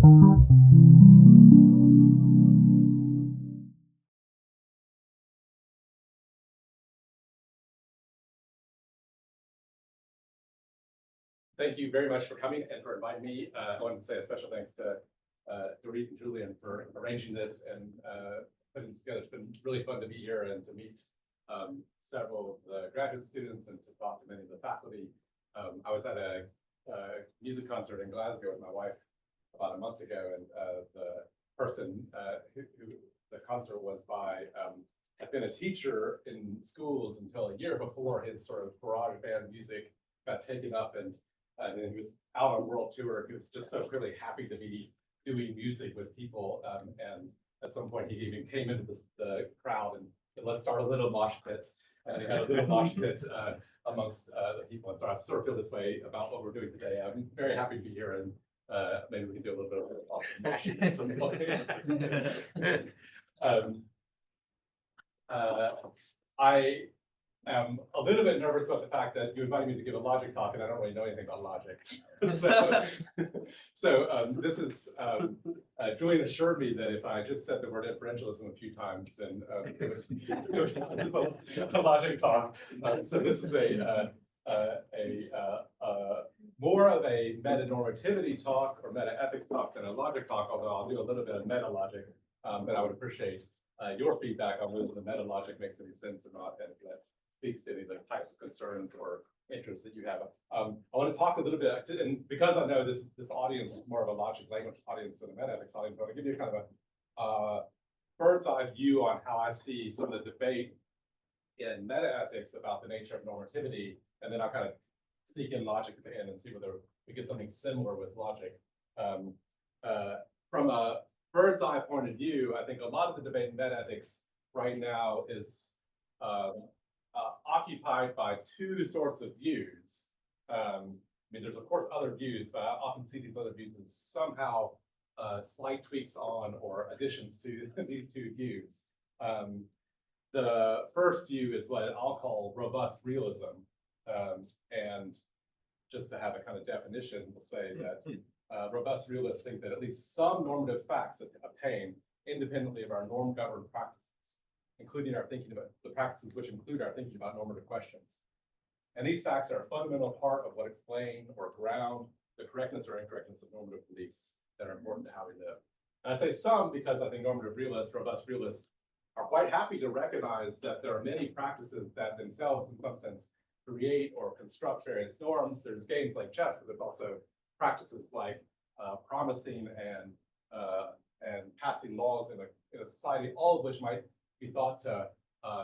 Thank you very much for coming and for inviting me. I want to say a special thanks to Dorit and Julian for arranging this and putting this together. It's been really fun to be here and to meet several of the graduate students and to talk to many of the faculty. I was at a music concert in Glasgow with my wife about a month ago, and the person who the concert was by had been a teacher in schools until a year before his sort of garage band music got taken up, and then he was out on world tour. He was just so really happy to be doing music with people, and at some point he even came into the crowd and said, "Let's start a little mosh pit," and he had a little mosh pit amongst the people. And so I sort of feel this way about what we're doing today. I'm very happy to be here, and maybe we can do a little bit of moshing at some point. I am a little bit nervous about the fact that you invited me to give a logic talk, and I don't really know anything about logic. So this is, Julian assured me that if I just said the word inferentialism a few times, then it was a logic talk. So this is more of a meta-normativity talk or meta-ethics talk than a logic talk, although I'll do a little bit of meta-logic, but I would appreciate your feedback on whether the meta-logic makes any sense or not, and if that speaks to any of the types of concerns or interests that you have. I want to talk a little bit, and because I know this audience is more of a logic language audience than a meta-ethics audience, I want to give you kind of a bird's eye view on how I see some of the debate in meta-ethics about the nature of normativity, and then I'll kind of sneak in logic at the end and see whether we get something similar with logic. From a bird's eye point of view, I think a lot of the debate in metaethics right now is occupied by two sorts of views. I mean, there's of course other views, but I often see these other views as somehow slight tweaks on or additions to these two views. The first view is what I'll call robust realism. And just to have a kind of definition, we'll say that robust realists think that at least some normative facts that obtain independently of our norm-governed practices, including our thinking about the practices which include our thinking about normative questions. And these facts are a fundamental part of what explain or ground the correctness or incorrectness of normative beliefs that are important to how we live. And I say some because I think normative realists, robust realists, are quite happy to recognize that there are many practices that themselves, in some sense, create or construct various norms. There's games like chess, but there's also practices like promising and passing laws in a society, all of which might be thought to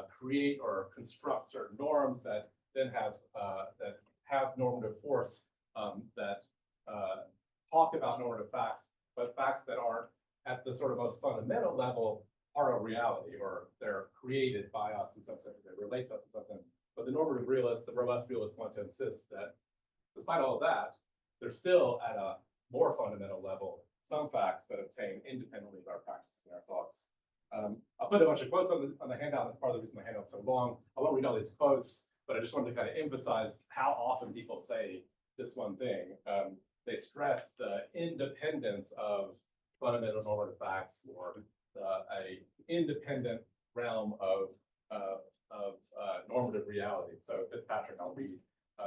create or construct certain norms that then have normative force, that talk about normative facts, but facts that aren't at the sort of most fundamental level part of reality, or they're created by us in some sense, they relate to us in some sense. But the normative realists, the robust realists, want to insist that despite all of that, there's still at a more fundamental level some facts that obtain independently of our practices and our thoughts. I'll put a bunch of quotes on the handout. That's part of the reason the handout's so long. I won't read all these quotes, but I just wanted to kind of emphasize how often people say this one thing. They stress the independence of fundamental normative facts, or a independent realm of normative reality. So Fitzpatrick, I'll read.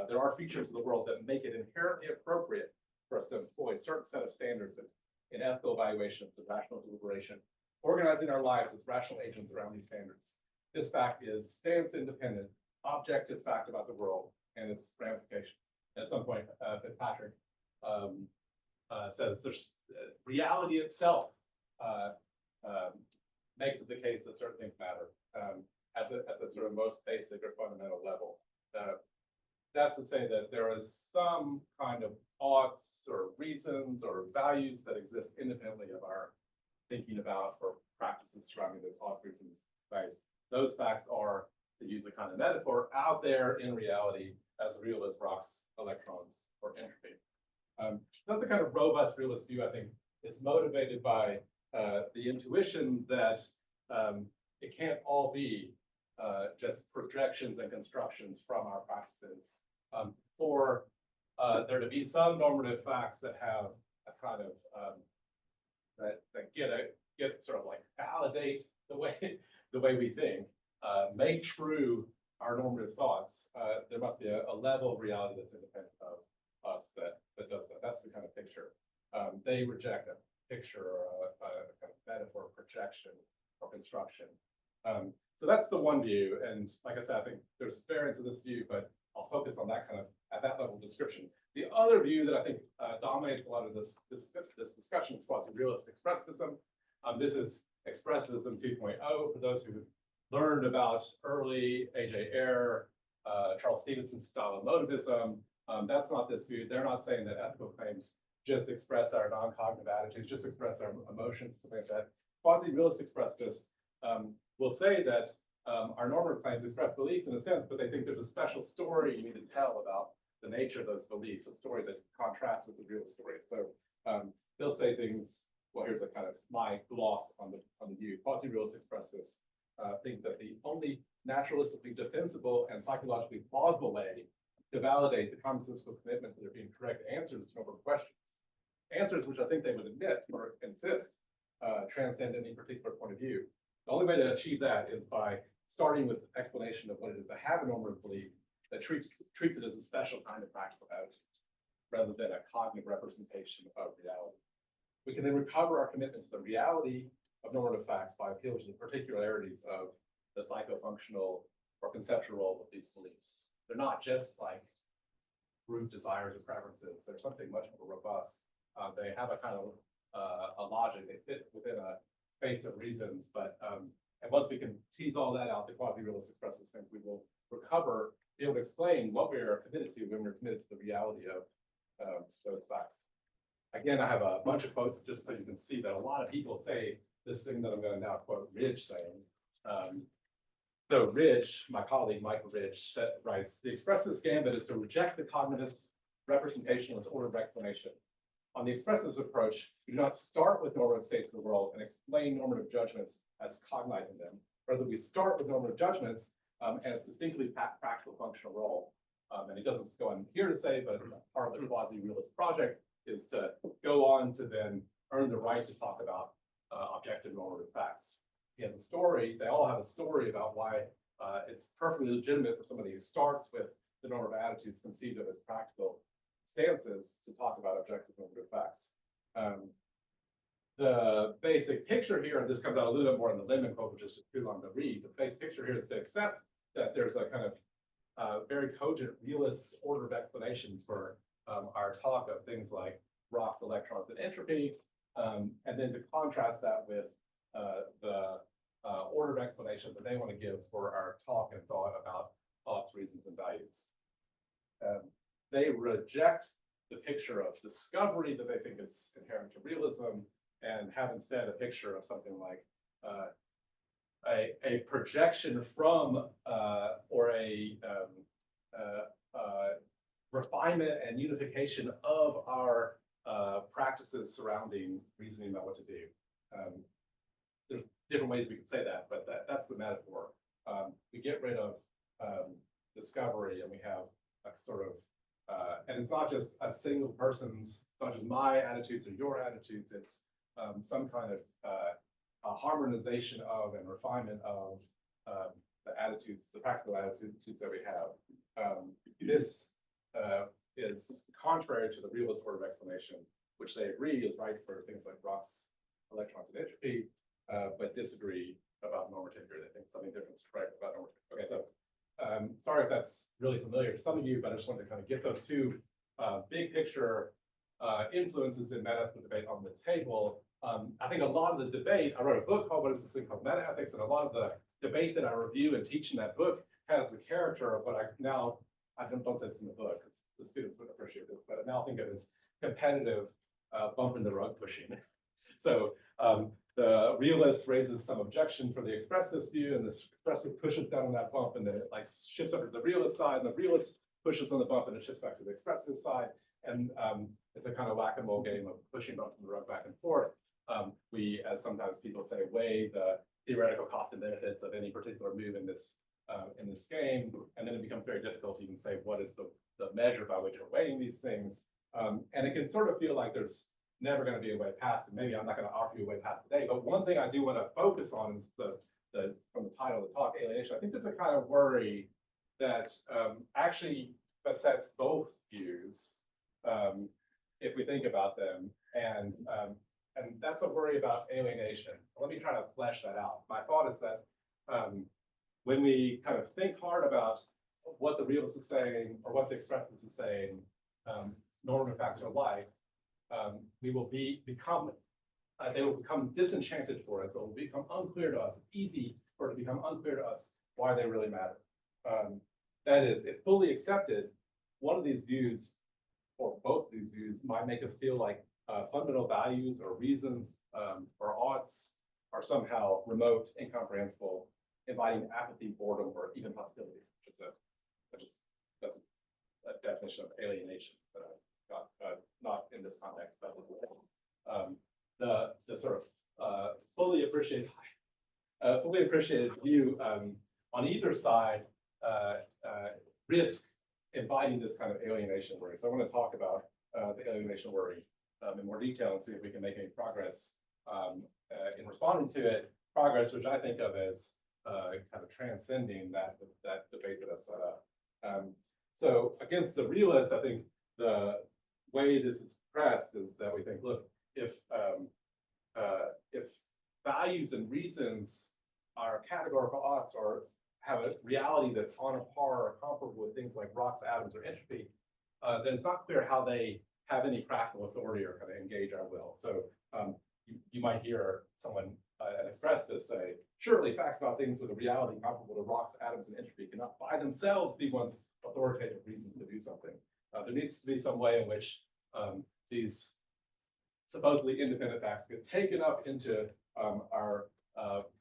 There are features of the world that make it inherently appropriate for us to employ a certain set of standards in ethical evaluations and rational deliberation, organizing our lives as rational agents around these standards. This fact stands independent, objective fact about the world and its ramifications. At some point, Fitzpatrick says there's reality itself makes it the case that certain things matter at the sort of most basic or fundamental level. That's to say that there is some kind of thoughts or reasons or values that exist independently of our thinking about or practices surrounding those ought reasons, values. Those facts are, to use a kind of metaphor, out there in reality, as real as rocks, electrons, or entropy. That's a kind of robust realist view. I think it's motivated by the intuition that it can't all be just projections and constructions from our practices. For there to be some normative facts that have a kind of get sort of like validate the way we think, make true our normative thoughts, there must be a level of reality that's independent of us that does that. That's the kind of picture. They reject a picture or a kind of metaphor, projection, or construction. So that's the one view, and like I said, I think there's variants of this view, but I'll focus on that kind of at that level of description. The other view that I think dominates a lot of this discussion is quasi-realist expressivism. This is expressivism 2.0 for those who learned about early A.J. Ayer, Charles Stevenson's style of motivism. That's not this view. They're not saying that ethical claims just express our non-cognitive attitudes, just express our emotions, something like that. Quasi-realist expressivists will say that our normative claims express beliefs in a sense, but they think there's a special story you need to tell about the nature of those beliefs, a story that contrasts with the real story. So they'll say things, well, here's a kind of my gloss on the view. Quasi-realist expressivists think that the only naturalistically defensible and psychologically plausible way to validate the commonsensical commitment to there being correct answers to normative questions, answers which I think they would admit or insist transcend any particular point of view. The only way to achieve that is by starting with explanation of what it is to have a normative belief that treats it as a special kind of practical attitude rather than a cognitive representation of reality. We can then recover our commitment to the reality of normative facts by appealing to the particularities of the psychofunctional or conceptual role of these beliefs. They're not just like group desires or preferences. They're something much more robust. They have a kind of a logic. They fit within a space of reasons, but and once we can tease all that out, the quasi-realist expressivists think we will recover, be able to explain what we are committed to when we're committed to the reality of those facts. Again, I have a bunch of quotes just so you can see that a lot of people say this thing that I'm going to now quote Ridge saying. So Ridge, my colleague Michael Ridge, writes, the expressivist gambit is to reject the cognitivist representationalist order of explanation. On the expressivist approach, we do not start with normative states of the world and explain normative judgments as cognizing them. Rather, we start with normative judgments and its distinctly practical functional role. And he doesn't go on here to say, but part of the quasi-realist project is to go on to then earn the right to talk about objective normative facts. He has a story, they all have a story about why it's perfectly legitimate for somebody who starts with the normative attitudes conceived of as practical stances to talk about objective normative facts. The basic picture here, and this comes out a little bit more in the Lemon quote, which is too long to read. The basic picture here is to accept that there's a kind of very cogent realist order of explanation for our talk of things like rocks, electrons, and entropy, and then to contrast that with the order of explanation that they want to give for our talk and thought about thoughts, reasons, and values. They reject the picture of discovery that they think is inherent to realism and have instead a picture of something like a projection from or a refinement and unification of our practices surrounding reasoning about what to do. There's different ways we could say that, but that's the metaphor. We get rid of discovery and we have a sort of and it's not just a single person's, it's not just my attitudes or your attitudes, it's some kind of a harmonization of and refinement of the attitudes, the practical attitudes that we have. This is contrary to the realist order of explanation, which they agree is right for things like rocks, electrons, and entropy, but disagree about normativity. They think something different is right about normativity. Okay, so sorry if that's really familiar to some of you, but I just wanted to kind of get those two big picture influences in metaethical debate on the table. I think a lot of the debate, I wrote a book called, what is this thing called metaethics, and a lot of the debate that I review and teach in that book has the character of what I don't say this in the book, because the students wouldn't appreciate this, but I now think of it as competitive bumping the rug pushing. So the realist raises some objection for the expressivist view, and the expressivist pushes down on that bump, and then it like shifts over to the realist side, and the realist pushes on the bump, and it shifts back to the expressivist side. And it's a kind of whack-a-mole game of pushing bumps in the rug back and forth. We, as sometimes people say, weigh the theoretical cost and benefits of any particular move in this game, and then it becomes very difficult to even say what is the measure by which we're weighing these things. And it can sort of feel like there's never going to be a way past it. Maybe I'm not going to offer you a way past today. But one thing I do want to focus on is the from the title of the talk, alienation. I think there's a kind of worry that actually besets both views if we think about them, and that's a worry about alienation. Let me try to flesh that out. My thought is that when we kind of think hard about what the realist is saying or what the expressivist is saying, normative facts are like, we will become they will become disenchanted for it. It will become unclear to us. It's easy for it to become unclear to us why they really matter. That is, if fully accepted, one of these views, or both of these views, might make us feel like fundamental values or reasons or oughts are somehow remote, incomprehensible, inviting apathy, boredom, or even hostility. That's a definition of alienation that I got, not in this context, but the sort of fully appreciated view on either side risk inviting this kind of alienation worry. So I want to talk about the alienation worry in more detail and see if we can make any progress in responding to it. Progress, which I think of as kind of transcending that debate that I set up. So against the realist, I think the way this is expressed is that we think, look, if values and reasons are categorical oughts or have a reality that's on a par or comparable with things like rocks, atoms, or entropy, then it's not clear how they have any practical authority or kind of engage our will. So you might hear someone, an expressivist, say, surely facts about things with a reality comparable to rocks, atoms, and entropy cannot by themselves be one's authoritative reasons to do something. There needs to be some way in which these supposedly independent facts get taken up into our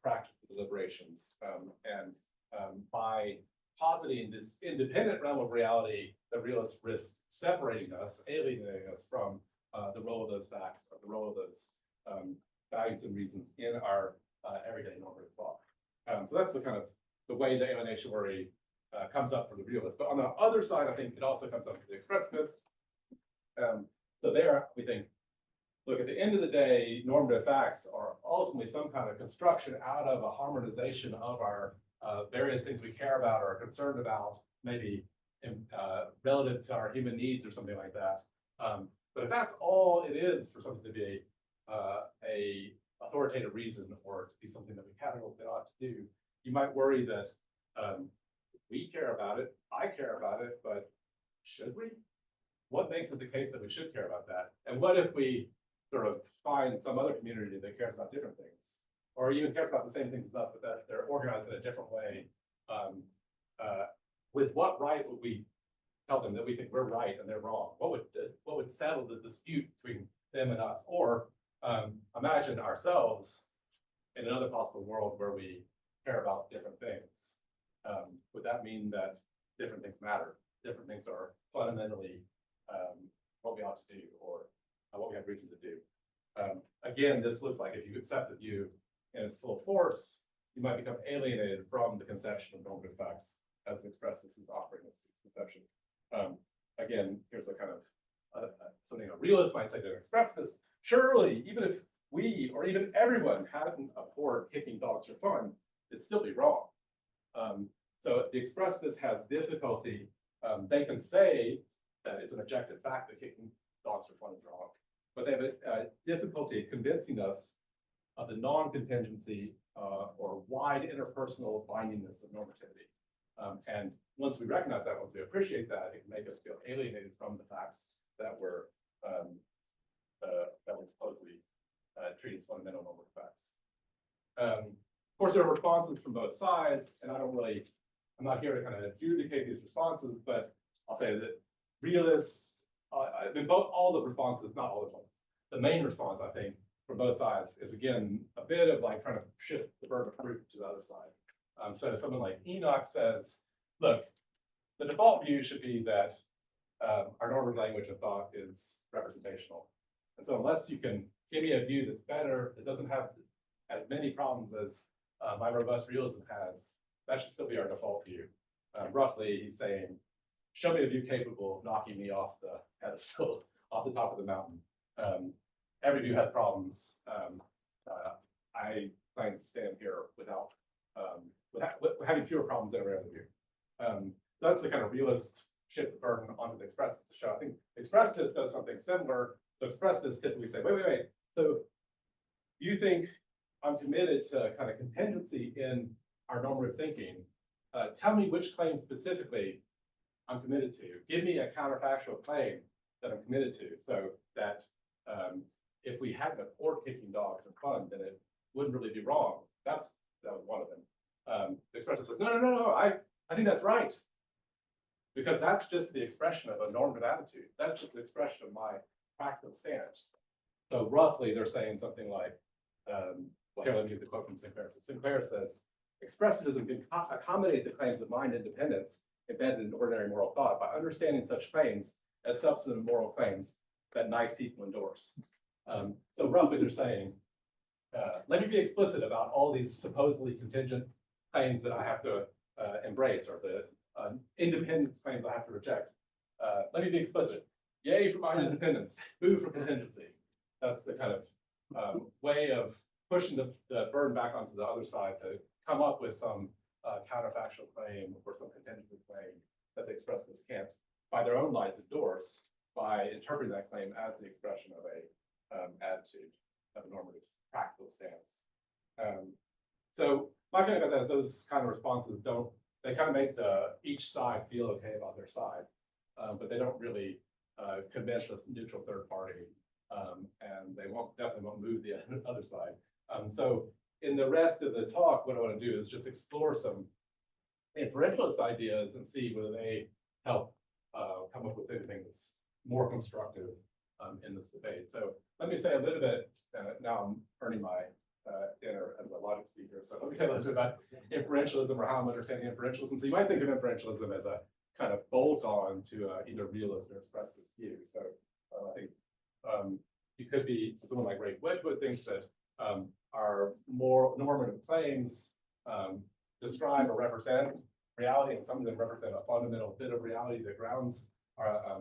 practical deliberations. And by positing this independent realm of reality, the realists risk separating us, alienating us from the role of those facts, or the role of those values and reasons in our everyday normative thought. So that's the kind of the way the alienation worry comes up for the realist. But on the other side, I think it also comes up for the expressivist. So there, we think, look, at the end of the day, normative facts are ultimately some kind of construction out of a harmonization of our various things we care about or are concerned about, maybe relative to our human needs or something like that. But if that's all it is for something to be a authoritative reason or to be something that we categorically ought to do, you might worry that we care about it, I care about it, but should we? What makes it the case that we should care about that? And what if we sort of find some other community that cares about different things, or even cares about the same things as us, but that they're organized in a different way? With what right would we tell them that we think we're right and they're wrong? What would settle the dispute between them and us? Or imagine ourselves in another possible world where we care about different things. Would that mean that different things matter? Different things are fundamentally what we ought to do, or what we have reason to do. Again, this looks like if you accept the view in its full force, you might become alienated from the conception of normative facts as the expressivist is offering this conception. Again, here's a kind of something a realist might say to an expressivist: surely, even if we or even everyone hadn't abhorred kicking dogs for fun, it'd still be wrong. So the expressivist has difficulty. They can say that it's an objective fact that kicking dogs for fun is wrong, but they have a difficulty convincing us of the non-contingency or wide interpersonal bindingness of normativity. And once we recognize that, once we appreciate that, it can make us feel alienated from the facts that we're supposedly treat as fundamental normative facts. Of course, there are responses from both sides, and I'm not here to kind of adjudicate these responses, but I'll say that realists, I mean, all the responses, not all the responses, the main response, I think, from both sides is, again, a bit of like trying to shift the burden of proof to the other side. So someone like Enoch says, look, the default view should be that our normative language of thought is representational. And so unless you can give me a view that's better, that doesn't have as many problems as my robust realism has, that should still be our default view. Roughly, he's saying, show me a view capable of knocking me off the pedestal, off the top of the mountain. every view has problems. I plan to stand here without having fewer problems than every other view. That's the kind of realist shift the burden onto the expressivist to show. I think expressivist does something similar. So expressivists typically say, wait. So you think I'm committed to kind of contingency in our normative thinking? Tell me which claim specifically I'm committed to. Give me a counterfactual claim that I'm committed to, so that if we had a board kicking dogs in fun, then it wouldn't really be wrong. That was one of them. The expressor says, no, I think that's right. Because that's just the expression of a normative attitude. That's just the expression of my practical stance. So roughly they're saying something like, well, here, let me get the quote from Sinclair. So Sinclair says, expressivism can accommodate the claims of mind independence embedded in ordinary moral thought by understanding such claims as substantive moral claims that nice people endorse. So roughly they're saying, let me be explicit about all these supposedly contingent claims that I have to embrace, or the independence claims I have to reject. Let me be explicit. Yay for mind independence, boo for contingency. That's the kind of way of pushing the burden back onto the other side to come up with some counterfactual claim or some contingency claim that the expressivists can't, by their own lights, endorse by interpreting that claim as the expression of a attitude, of a normative practical stance. So my feeling about that is those kind of responses they kind of make each side feel okay about their side, but they don't really convince us neutral third party, and they definitely won't move the other side. So in the rest of the talk, what I want to do is just explore some inferentialist ideas and see whether they help come up with anything that's more constructive in this debate. So let me say a little bit, now I'm earning my dinner as a logic speaker, so let me tell you a little bit about inferentialism, or how I'm understanding inferentialism. So you might think of inferentialism as a kind of bolt-on to either realist or expressivist view. So I think you could be, so someone like Ray Wedgwood thinks that our more normative claims describe or represent reality, and some of them represent a fundamental bit of reality that grounds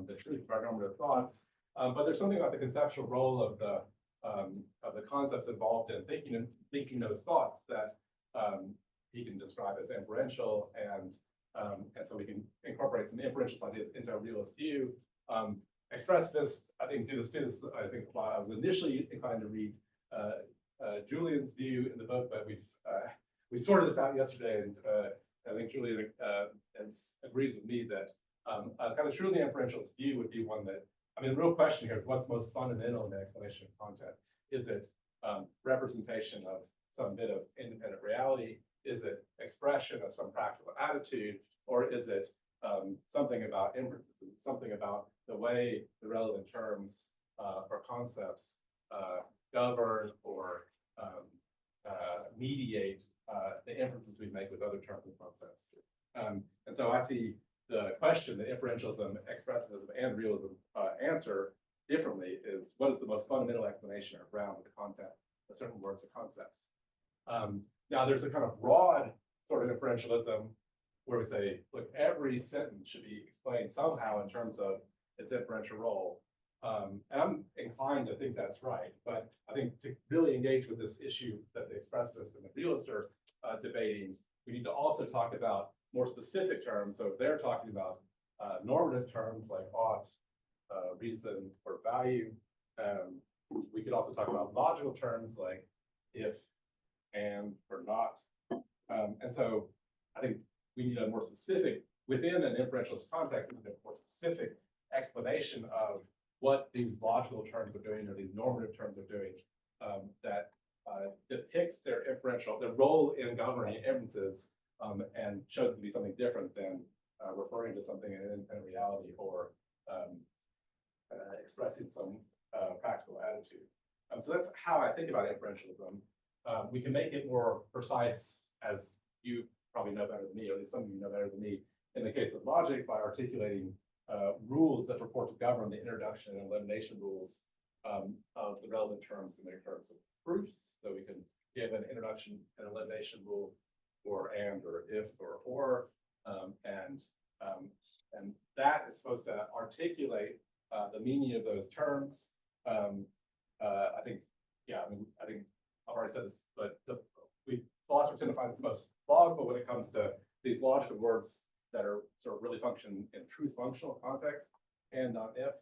the truth of our normative thoughts. But there's something about the conceptual role of the concepts involved in thinking those thoughts that he can describe as inferential, and so we can incorporate some inferential ideas into a realist view. Expressivists, I think, do this too. I think I was initially inclined to read Julian's view in the book, but we sorted this out yesterday, and I think Julian agrees with me that a kind of truly inferentialist view would be one that, I mean, the real question here is what's most fundamental in the explanation of content? Is it representation of some bit of independent reality? Is it expression of some practical attitude? Or is it something about inferences, something about the way the relevant terms or concepts govern or mediate the inferences we make with other terms and concepts? And so I see the question that inferentialism, expressivism, and realism answer differently is, what is the most fundamental explanation or ground of the content of certain words or concepts? Now, there's a kind of broad sort of inferentialism where we say, look, every sentence should be explained somehow in terms of its inferential role. And I'm inclined to think that's right, but I think to really engage with this issue that the expressivists and the realists are debating, we need to also talk about more specific terms. So if they're talking about normative terms like ought, reason, or value, we could also talk about logical terms like if, and, or not. And so I think we need a more specific, within an inferentialist context, we need a more specific explanation of what these logical terms are doing or these normative terms are doing that depicts their role in governing inferences and shows it to be something different than referring to something in independent reality or expressing some practical attitude. So that's how I think about inferentialism. We can make it more precise, as you probably know better than me, or at least some of you know better than me, in the case of logic, by articulating rules that purport to govern the introduction and elimination rules of the relevant terms in their terms of proofs. So we can give an introduction and elimination rule for and, or if, or, and that is supposed to articulate the meaning of those terms I think, yeah, I think I've already said this, but philosophers tend to find this most plausible when it comes to these logical words that are sort of really function in true functional context and not if.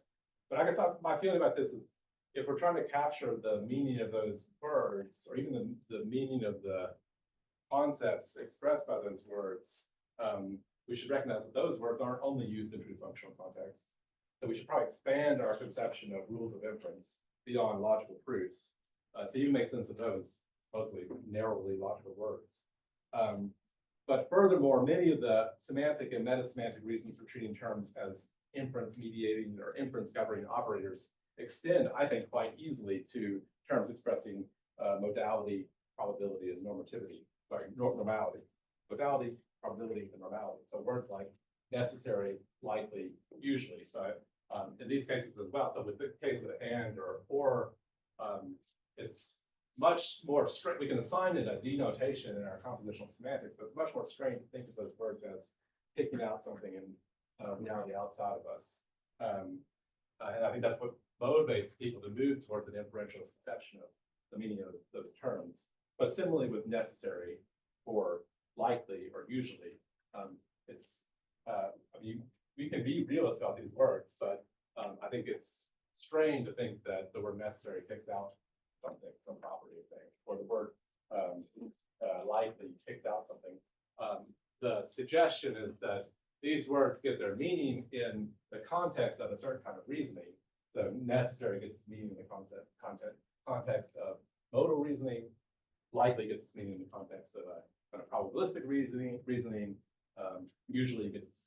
But I guess my feeling about this is if we're trying to capture the meaning of those words, or even the meaning of the concepts expressed by those words, we should recognize that those words aren't only used in true functional context. So we should probably expand our conception of rules of inference beyond logical proofs to even make sense of those mostly narrowly logical words. But furthermore, many of the semantic and metasemantic reasons for treating terms as inference mediating or inference governing operators extend, I think, quite easily to terms expressing modality, probability, and normativity. Sorry, normality. Modality, probability, and normality. So words like necessary, likely, usually. So in these cases as well. So with the case of and or, it's much more strict. We can assign it a denotation in our compositional semantics, but it's much more strange to think of those words as picking out something in reality outside of us. And I think that's what motivates people to move towards an inferentialist conception of the meaning of those terms. But similarly with necessary or likely or usually, it's, I mean, we can be realist about these words, but I think it's strange to think that the word necessary picks out something, some property of thing, or the word likely picks out something. The suggestion is that these words get their meaning in the context of a certain kind of reasoning. So necessary gets its meaning in the context of modal reasoning, likely gets its meaning in the context of a kind of probabilistic reasoning, usually gets its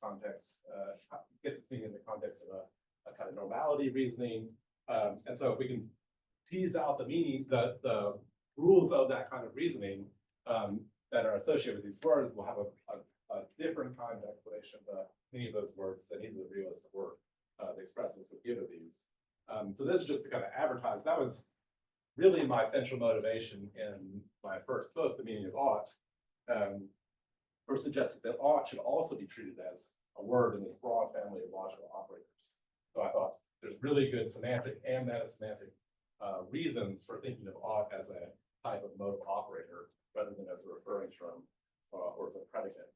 meaning in the context of a kind of normality reasoning. And so if we can tease out the meaning, the rules of that kind of reasoning that are associated with these words, we'll have a different kind of explanation of the meaning of those words than either the realists or the expressivists would give of these. So this is just to kind of advertise. That was really my central motivation in my first book, The Meaning of Ought, for suggesting that ought should also be treated as a word in this broad family of logical operators. So I thought there's really good semantic and metasemantic reasons for thinking of ought as a type of modal operator rather than as a referring term or as a predicate.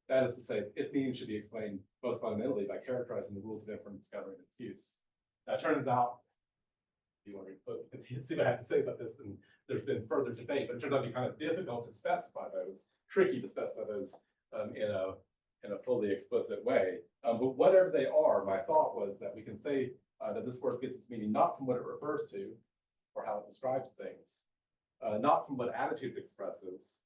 That is to say, its meaning should be explained most fundamentally by characterizing the rules of inference governing its use. Now, it turns out, if you want to see what I have to say about this, and there's been further debate, but it turns out to be kind of difficult to specify those, tricky to specify those in a fully explicit way. But whatever they are, my thought was that we can say that this word gets its meaning not from what it refers to or how it describes things, not from what attitude it expresses,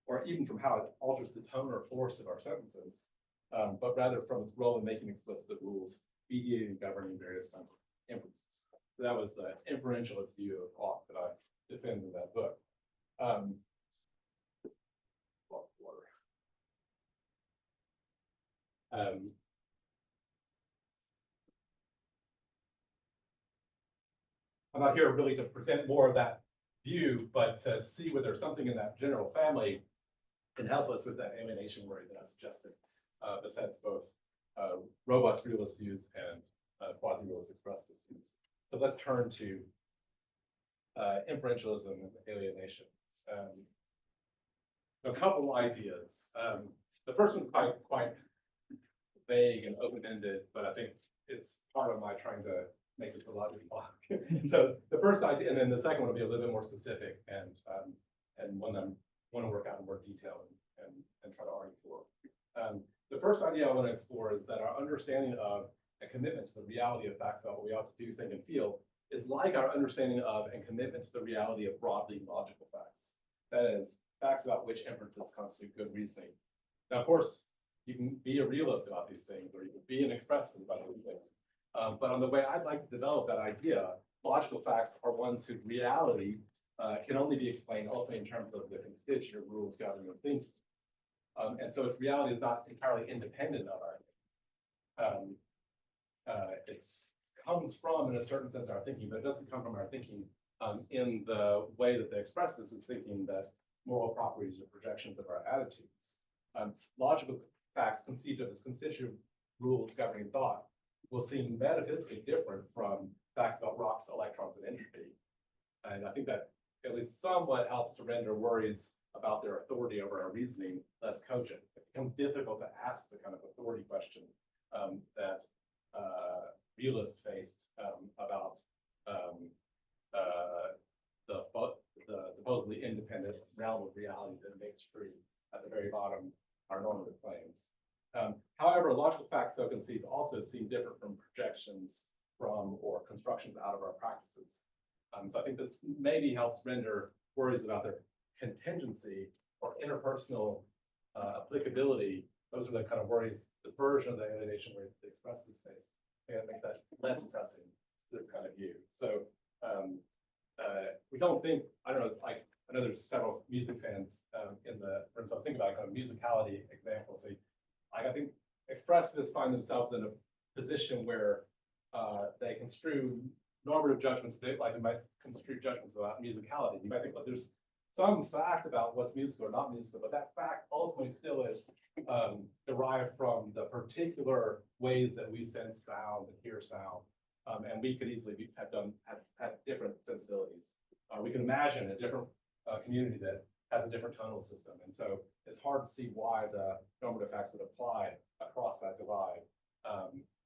or even from how it alters the tone or force of our sentences, but rather from its role in making explicit the rules, mediating and governing various kinds of inferences. So that was the inferentialist view of ought that I defend in that book. I'm not here really to present more of that view, but to see whether something in that general family can help us with that alienation worry that I suggested, besides both robust realist views and quasi-realist expressivist views. So let's turn to inferentialism and alienation. A couple ideas. The first one's quite vague and open-ended, but I think it's part of my trying to make it logical. So the first idea, and then the second one will be a little bit more specific and one I want to work out in more detail and try to argue for. The first idea I want to explore is that our understanding of and commitment to the reality of facts about what we ought to do, think, and feel is like our understanding of and commitment to the reality of broadly logical facts. That is, facts about which inferences constitute good reasoning. Now, of course, you can be a realist about these things, or you can be an expressivist about these things. But on the way I'd like to develop that idea, logical facts are ones whose reality can only be explained ultimately in terms of the constituent rules governing thinking. And so its reality is not entirely independent of our thinking. It comes from, in a certain sense, our thinking, but it doesn't come from our thinking in the way that the expressivist is thinking that moral properties are projections of our attitudes. Logical facts conceived of as constituent rules governing thought will seem metaphysically different from facts about rocks, electrons, and entropy. And I think that at least somewhat helps to render worries about their authority over our reasoning less cogent. It becomes difficult to ask the kind of authority question that realists faced about the supposedly independent realm of reality that makes true at the very bottom our normative claims. However, logical facts so conceived also seem different from projections from or constructions out of our practices. So I think this maybe helps render worries about their contingency or interpersonal applicability. Those are the kind of worries, the version of the alienation where the expressivists face. I think that less pressing this kind of view. So we don't think, I don't know, it's like, I know there's several music fans in the room, so I was thinking about kind of musicality examples. So I think expressivists find themselves in a position where they construe normative judgments, like they might construe judgments about musicality. You might think, well, there's some fact about what's musical or not musical, but that fact ultimately still is derived from the particular ways that we sense sound and hear sound. And we could easily have different sensibilities. We can imagine a different community that has a different tonal system. And so it's hard to see why the normative facts would apply across that divide.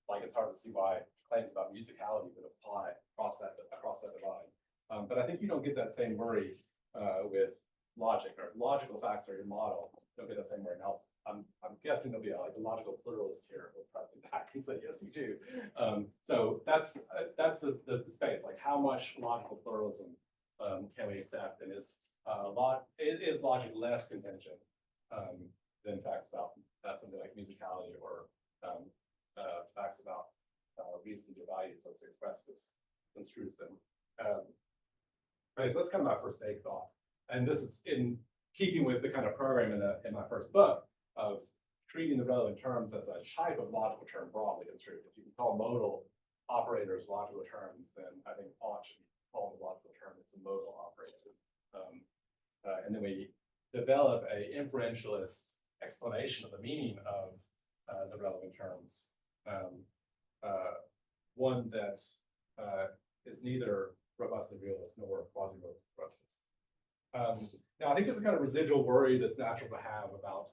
Like it's hard to see why claims about musicality would apply across that divide. But I think you don't get that same worry with logic, or logical facts are your model. You don't get that same worry. Now, I'm guessing there'll be like a logical pluralist here will press me back and say, yes, you do. So that's the space, like how much logical pluralism can we accept, and is logic less contention than facts about something like musicality or facts about reasons or values, let's say expressivists construes them. Okay, so that's kind of my first vague thought. And this is in keeping with the kind of program in my first book of treating the relevant terms as a type of logical term broadly construed. If you can call modal operators logical terms, then I think ought should be called a logical term. It's a modal operator. And then we develop a inferentialist explanation of the meaning of the relevant terms. One that is neither robustly realist nor quasi-realist. Now, I think there's a kind of residual worry that's natural to have about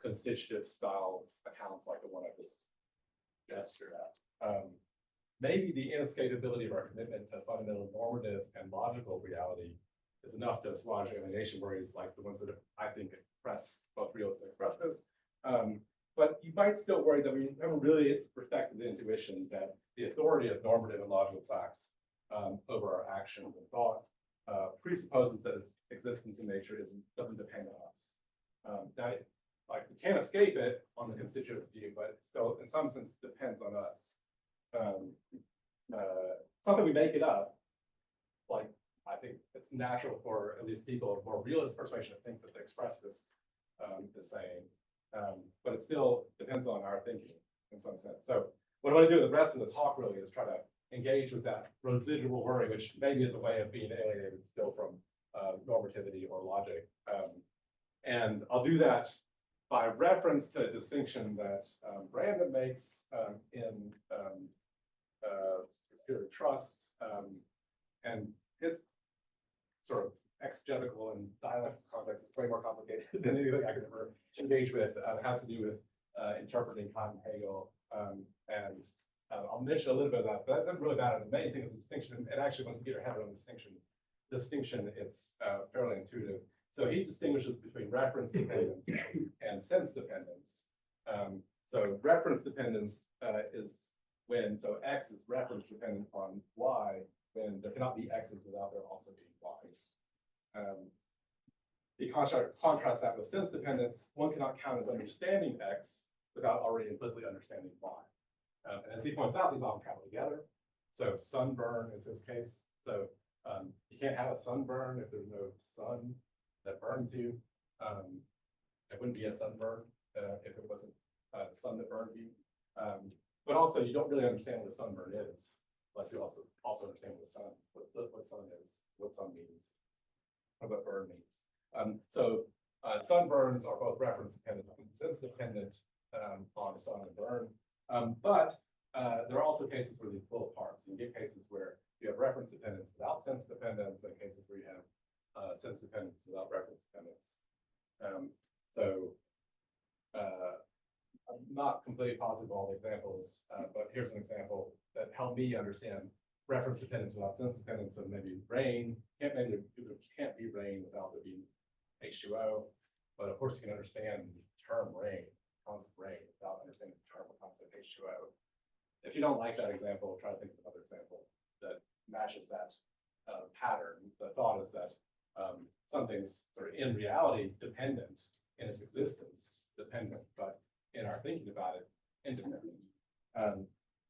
constitutive style accounts like the one I just gestured at. Maybe the inescapability of our commitment to fundamental normative and logical reality is enough to assuage alienation worries like the ones that I think express both realists and expressivists. But you might still worry that we haven't really respected the intuition that the authority of normative and logical facts over our actions and thought presupposes that its existence in nature doesn't depend on us. Now, like we can't escape it on the constitutive view, but it still, in some sense, depends on us. Something we make it up. Like I think it's natural for at least people of more realist persuasion to think that the expressivists the same, but it still depends on our thinking in some sense. So what I want to do with the rest of the talk really is try to engage with that residual worry, which maybe is a way of being alienated still from normativity or logic. And I'll do that by reference to a distinction that Brandon makes in his theory of trust, and his sort of exegetical and dialectical context is way more complicated than anything I could ever engage with. It has to do with interpreting Kant and Hegel, and I'll mention a little bit of that, but that doesn't really matter. The main thing is the distinction, and actually once we get our head around the distinction, it's fairly intuitive. So he distinguishes between reference dependence and sense dependence. So reference dependence is when, so X is reference dependent on Y, when there cannot be X's without there also being Y's. He contrasts that with sense dependence. One cannot count as understanding X without already implicitly understanding Y. And as he points out, these often travel together. So sunburn is his case. So you can't have a sunburn if there's no sun that burns you. It wouldn't be a sunburn if it wasn't the sun that burned you. But also, you don't really understand what a sunburn is unless you also understand what sun is, what sun means, what burn means. So sunburns are both reference dependent and sense dependent on sun and burn. But there are also cases where these pull apart. So you get cases where you have reference dependence without sense dependence, and cases where you have sense dependence without reference dependence. I'm not completely positive all the examples, but here's an example that helped me understand reference dependence without sense dependence. So maybe rain can't be rain without there being H2O, but of course you can understand the term rain, concept rain, without understanding the term or concept H2O. If you don't like that example, try to think of another example that matches that pattern. The thought is that something's sort of in reality dependent in its existence, dependent, but in our thinking about it, independent.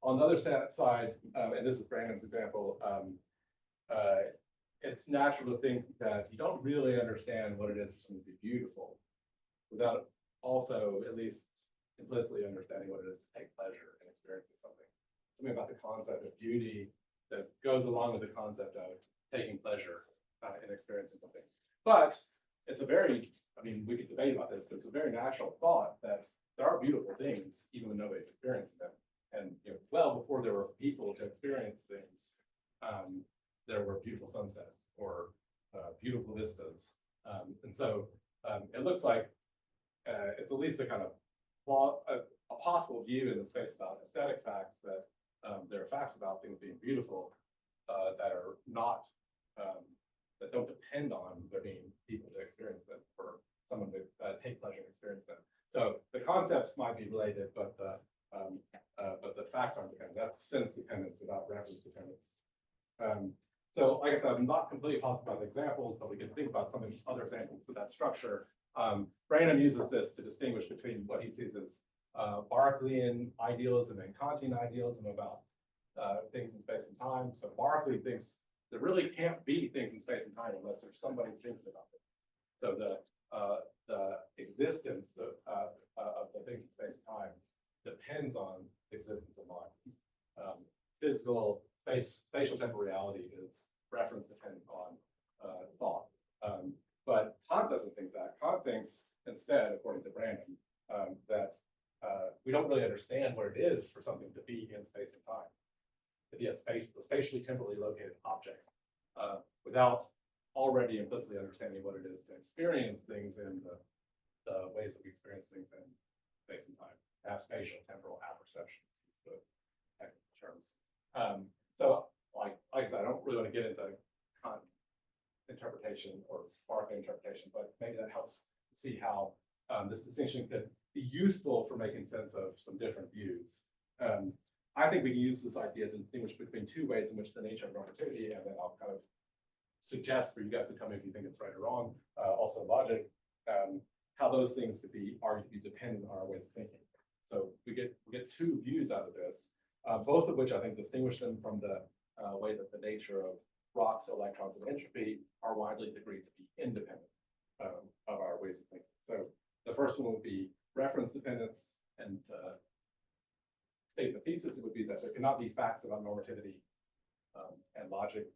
On the other side, and this is Brandon's example, it's natural to think that you don't really understand what it is for something to be beautiful without also at least implicitly understanding what it is to take pleasure in experiencing something. Something about the concept of beauty that goes along with the concept of taking pleasure in experiencing something. But it's a very, I mean, we could debate about this, but it's a very natural thought that there are beautiful things, even when nobody's experiencing them. And well before there were people to experience things, there were beautiful sunsets or beautiful vistas. And so it looks like it's at least a kind of a possible view in the space about aesthetic facts that there are facts about things being beautiful that are not, that don't depend on there being people to experience them or someone to take pleasure in experience them. So the concepts might be related, but the facts aren't dependent. That's sense dependence without reference dependence. So like I said, I'm not completely positive about the examples, but we can think about some other examples with that structure. Brandon uses this to distinguish between what he sees as Berkeleian idealism and Kantian idealism about things in space and time. So Berkeley thinks there really can't be things in space and time unless there's somebody who thinks about it. So the existence of the things in space and time depends on the existence of minds. Physical spatial temporal reality is reference dependent on thought. But Kant doesn't think that. Kant thinks instead, according to Brandon, that we don't really understand what it is for something to be in space and time, to be a spatially temporally located object, without already implicitly understanding what it is to experience things in the ways that we experience things in space and time. Have spatial temporal apperception, the technical terms. So, like I said, I don't really want to get into Kant interpretation or Berkeley interpretation, but maybe that helps see how this distinction could be useful for making sense of some different views. I think we can use this idea to distinguish between two ways in which the nature of normativity, and then I'll kind of suggest for you guys to tell me if you think it's right or wrong, also logic, how those things could be argued to be dependent on our ways of thinking. So we get two views out of this, both of which I think distinguish them from the way that the nature of rocks, electrons, and entropy are widely agreed to be independent of our ways of thinking. So the first one would be reference dependence, and statement thesis would be that there cannot be facts about normativity and logic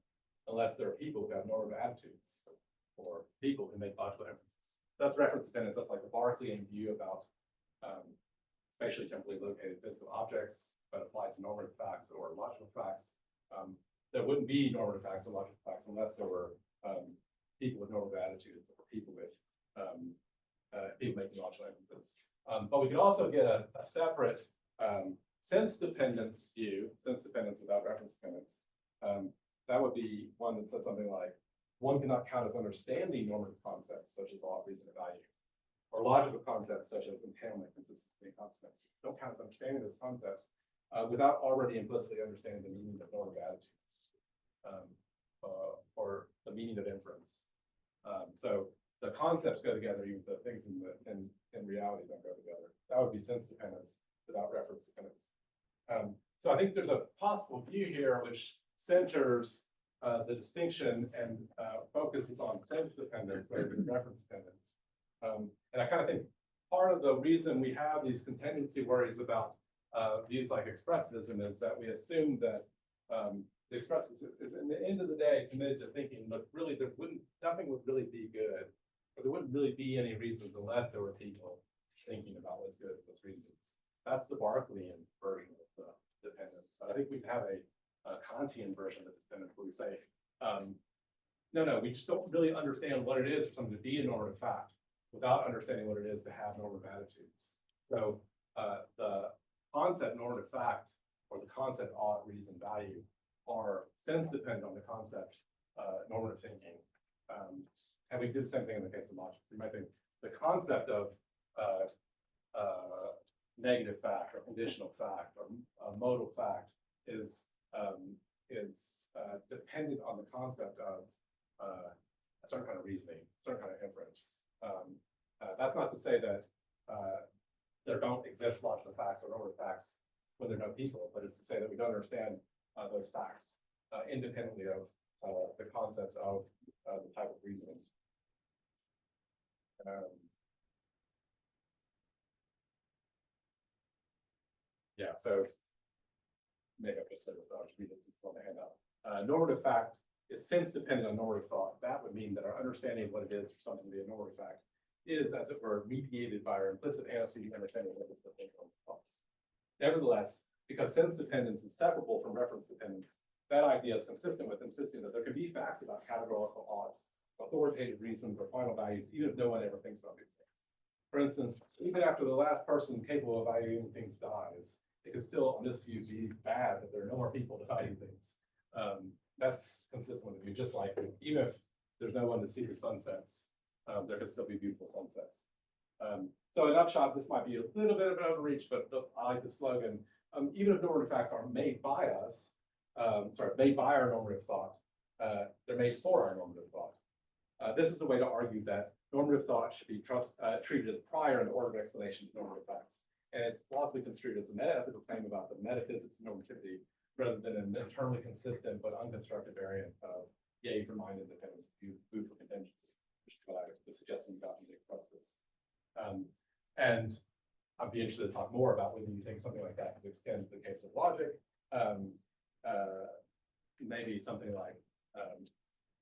unless there are people who have normative attitudes or people who make logical inferences. That's reference dependence. That's like the Berkeleyan view about spatially temporally located physical objects, but applied to normative facts or logical facts. There wouldn't be normative facts or logical facts unless there were people with normative attitudes or people with people making logical inferences. But we could also get a separate sense dependence view, sense dependence without reference dependence. That would be one that said something like, one cannot count as understanding normative concepts such as law of reason and value, or logical concepts such as entailment, consistency, and consequence. Don't count as understanding those concepts without already implicitly understanding the meaning of normative attitudes or the meaning of inference. So the concepts go together, even the things in reality don't go together. That would be sense dependence without reference dependence. So I think there's a possible view here which centers the distinction and focuses on sense dependence rather than reference dependence. And I kind of think part of the reason we have these contingency worries about views like expressivism is that we assume that the expressivists is, in the end of the day, committed to thinking, look, really, nothing would really be good, or there wouldn't really be any reasons unless there were people thinking about what's good for those reasons. That's the Berkeleyan version of dependent. But I think we can have a Kantian version of dependence where we say, no, we just don't really understand what it is for something to be a normative fact without understanding what it is to have normative attitudes. So the concept normative fact or the concept ought, reason, value are sense dependent on the concept normative thinking. And we did the same thing in the case of logic. You might think the concept of negative fact or conditional fact or modal fact is dependent on the concept of a certain kind of reasoning, a certain kind of inference. That's not to say that there don't exist logical facts or normative facts when there are no people, but it's to say that we don't understand those facts independently of the concepts of the type of reasoning. Yeah, so maybe I just said this, I'll just read it on the handout. Normative fact is sense dependent on normative thought. That would mean that our understanding of what it is for something to be a normative fact is, as it were, mediated by our implicit antecedent understanding of what it's the thinking thoughts. Nevertheless, because sense dependence is separable from reference dependence, that idea is consistent with insisting that there can be facts about categorical odds, authoritative reasons, or final values, even if no one ever thinks about these things. For instance, even after the last person capable of valuing things dies, it can still, on this view, be bad that there are no more people to value things. That's consistent with the view, just like even if there's no one to see the sunsets, there can still be beautiful sunsets. So in upshot, this might be a little bit of an overreach, but I like the slogan. Even if normative facts aren't made by us, made by our normative thought, they're made for our normative thought. This is the way to argue that normative thought should be treated as prior in the order of explanation to normative facts. And it's logically construed as a metaethical claim about the metaphysics of normativity, rather than an internally consistent but unconstructed variant of yea for mind independence, boo for contingency, which is what I was suggesting about the expressivists. And I'd be interested to talk more about whether you think something like that could extend to the case of logic. Maybe something like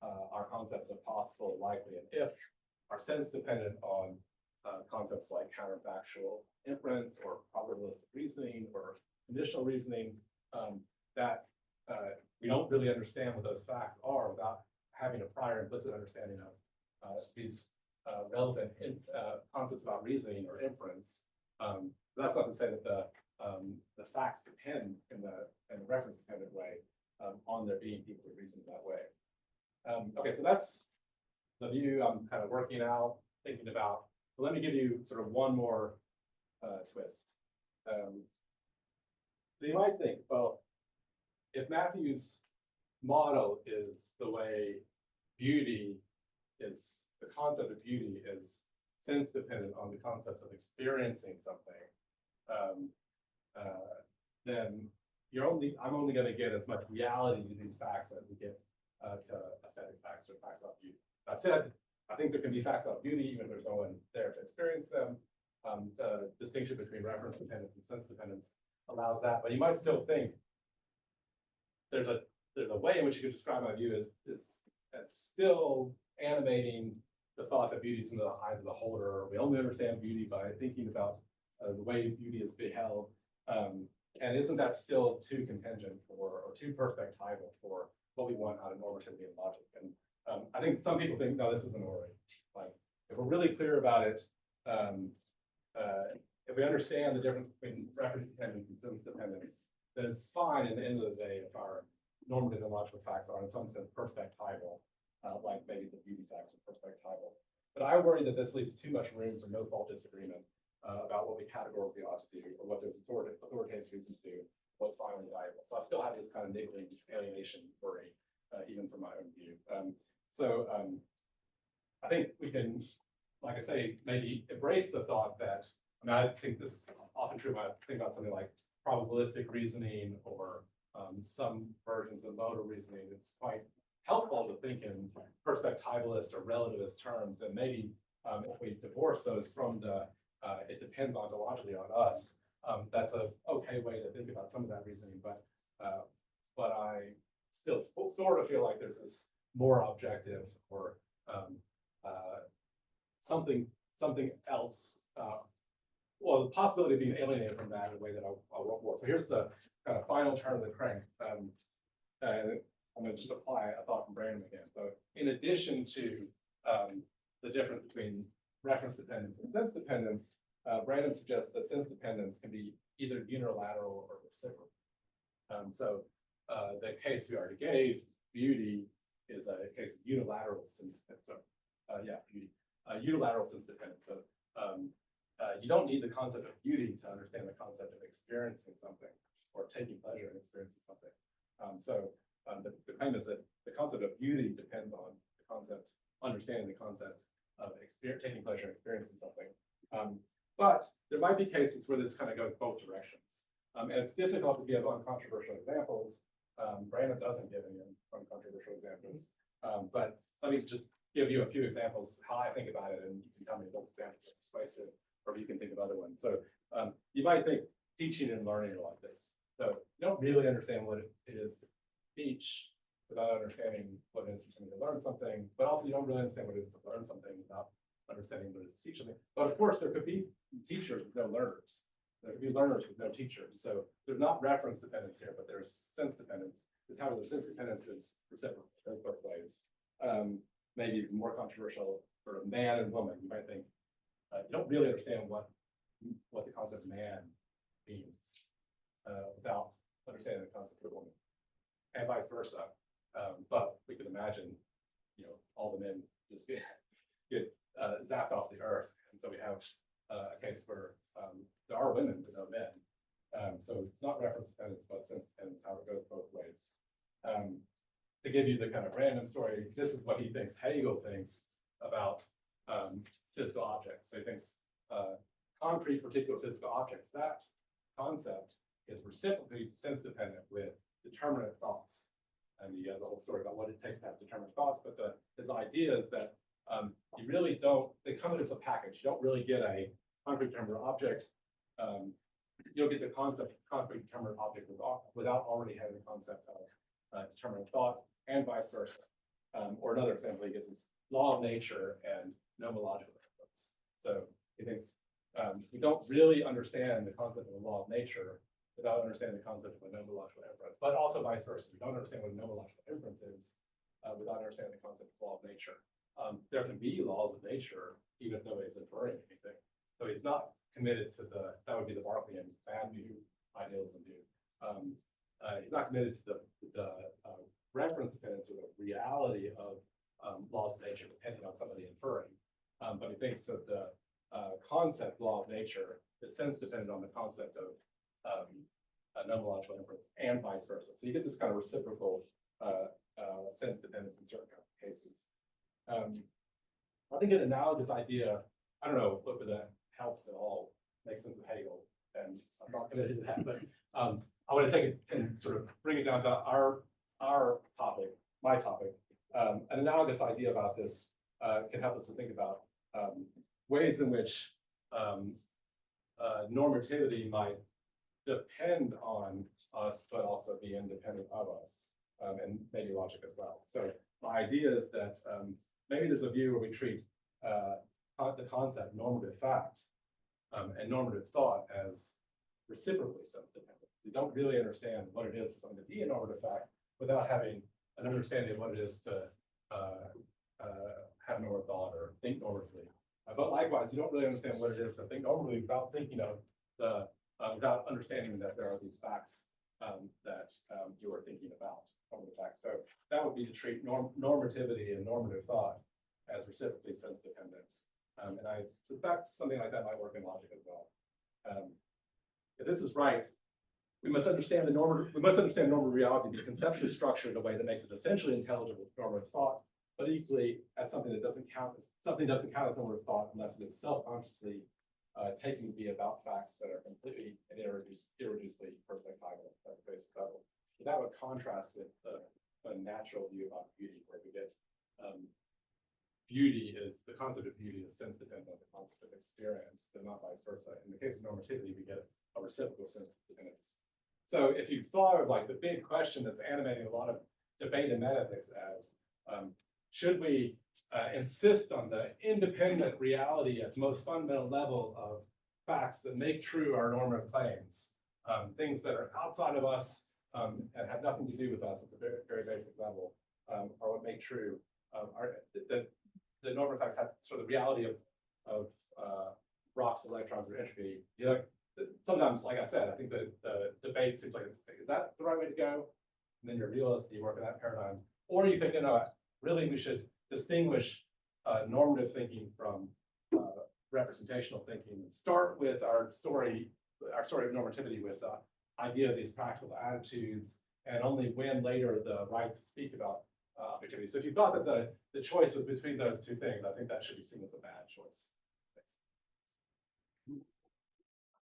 our concepts of possible, likely, and if are sense dependent on concepts like counterfactual inference or probabilistic reasoning or conditional reasoning, that we don't really understand what those facts are without having a prior implicit understanding of these relevant concepts about reasoning or inference. That's not to say that the facts depend in a reference dependent way on there being people who reason that way. Okay, so that's the view I'm kind of working out, thinking about. But let me give you sort of one more twist. So you might think, well, if Matthew's model is the way beauty is, the concept of beauty is sense dependent on the concepts of experiencing something, then I'm only going to get as much reality to these facts as we get to aesthetic facts or facts about beauty. That said, I think there can be facts about beauty even if there's no one there to experience them. The distinction between reference dependence and sense dependence allows that, but you might still think there's a way in which you could describe my view as still animating the thought that beauty is in the eye of the beholder. We only understand beauty by thinking about the way beauty is beheld. And isn't that still too contingent or too perspectival for what we want out of normativity and logic? And I think some people think, no, this isn't order. Like, if we're really clear about it, if we understand the difference between reference dependence and sense dependence, then it's fine at the end of the day if our normative and logical facts are in some sense perspectival, like maybe the beauty facts are perspectival. But I worry that this leaves too much room for no fault disagreement about what we categorically ought to do, or what there's authoritative reason to do, what's finally valuable. So I still have this kind of niggling alienation worry, even from my own view. I think we can, like I say, maybe embrace the thought that, I think this is often true when I think about something like probabilistic reasoning or some versions of modal reasoning. It's quite helpful to think in perspectivalist or relativist terms, and maybe if we divorce those from the it depends ontologically on us, that's a okay way to think about some of that reasoning, but I still sort of feel like there's this more objective or something else well, the possibility of being alienated from that in a way that I won't work. So here's the kind of final turn of the crank. And I'm going to just apply a thought from Brandon again. So in addition to the difference between reference dependence and sense dependence, Brandon suggests that sense dependence can be either unilateral or reciprocal. So the case we already gave, beauty, is a case of unilateral sense. Beauty, unilateral sense dependence. So you don't need the concept of beauty to understand the concept of experiencing something or taking pleasure in experiencing something. The claim is that the concept of beauty depends on the concept, understanding the concept of taking pleasure in experiencing something. But there might be cases where this kind of goes both directions. And it's difficult to give uncontroversial examples. Brandon doesn't give any uncontroversial examples. But let me just give you a few examples how I think about it, and you can tell me if those examples are persuasive, or if you can think of other ones. So you might think teaching and learning are like this. So you don't really understand what it is to teach without understanding what it is for somebody to learn something, but also you don't really understand what it is to learn something without understanding what it is to teach something. But of course, there could be teachers with no learners. There could be learners with no teachers. So there's not reference dependence here, but there's sense dependence. However, the sense dependence is reciprocal in both ways. Maybe even more controversial for a man and woman. You might think you don't really understand what the concept of man means without understanding the concept of woman, and vice versa. But we could imagine, all the men just get zapped off the earth, and so we have a case where there are women but no men. So it's not reference dependence, but sense dependence, how it goes both ways. To give you the kind of random story, this is what he thinks Hegel thinks about physical objects. So he thinks concrete particular physical objects, that concept is reciprocally sense dependent with determinate thoughts. And he has a whole story about what it takes to have determinate thoughts, but his idea is that you really don't, they come in as a package. You don't really get a concrete determinate object. You'll get the concept of concrete determinate object without already having the concept of determinate thought, and vice versa. Or another example he gives is law of nature and nomological inference. So he thinks we don't really understand the concept of the law of nature without understanding the concept of a nomological inference, but also vice versa. We don't understand what a nomological inference is without understanding the concept of law of nature. There can be laws of nature even if nobody's inferring anything. So he's not committed to that would be the Berkeleian bad view, idealism view. He's not committed to the reference dependence or the reality of laws of nature depending on somebody inferring. But he thinks that the concept law of nature is sense dependent on the concept of a nomological inference and vice versa. So you get this kind of reciprocal sense dependence in certain cases. I think an analogous idea, I don't know whether that helps at all make sense of Hegel, and I'm not going to do that, but I want to take it and sort of bring it down to our topic, my topic. An analogous idea about this can help us to think about ways in which normativity might depend on us, but also be independent of us, and maybe logic as well. So my idea is that maybe there's a view where we treat the concept normative fact and normative thought as reciprocally sense dependent. We don't really understand what it is for something to be a normative fact without having an understanding of what it is to have normative thought or think normatively. But likewise, you don't really understand what it is to think normatively without thinking of without understanding that there are these facts that you are thinking about normative facts. So that would be to treat normativity and normative thought as reciprocally sense dependent. And I suspect something like that might work in logic as well. If this is right, we must understand normative reality to be conceptually structured in a way that makes it essentially intelligible with normative thought, but equally as something that doesn't count as normative thought unless it is self-consciously taken to be about facts that are completely and irreducibly perspectival at the basic level. So that would contrast with a natural view about beauty, where we get the concept of beauty is sense dependent on the concept of experience, but not vice versa. In the case of normativity, we get a reciprocal sense dependence. So if you thought of like the big question that's animating a lot of debate in metaethics as, should we insist on the independent reality at the most fundamental level of facts that make true our normative claims, things that are outside of us and have nothing to do with us at the very, very basic level, are what make true. The normative facts have sort of the reality of rocks, electrons, or entropy. You know, sometimes, like I said, I think the debate seems like is that the right way to go? And then you're a realist, you work in that paradigm. Or you think, really we should distinguish normative thinking from representational thinking and start with our story of normativity with the idea of these practical attitudes, and only win later the right to speak about objectivity. So if you thought that the choice was between those two things, I think that should be seen as a bad choice.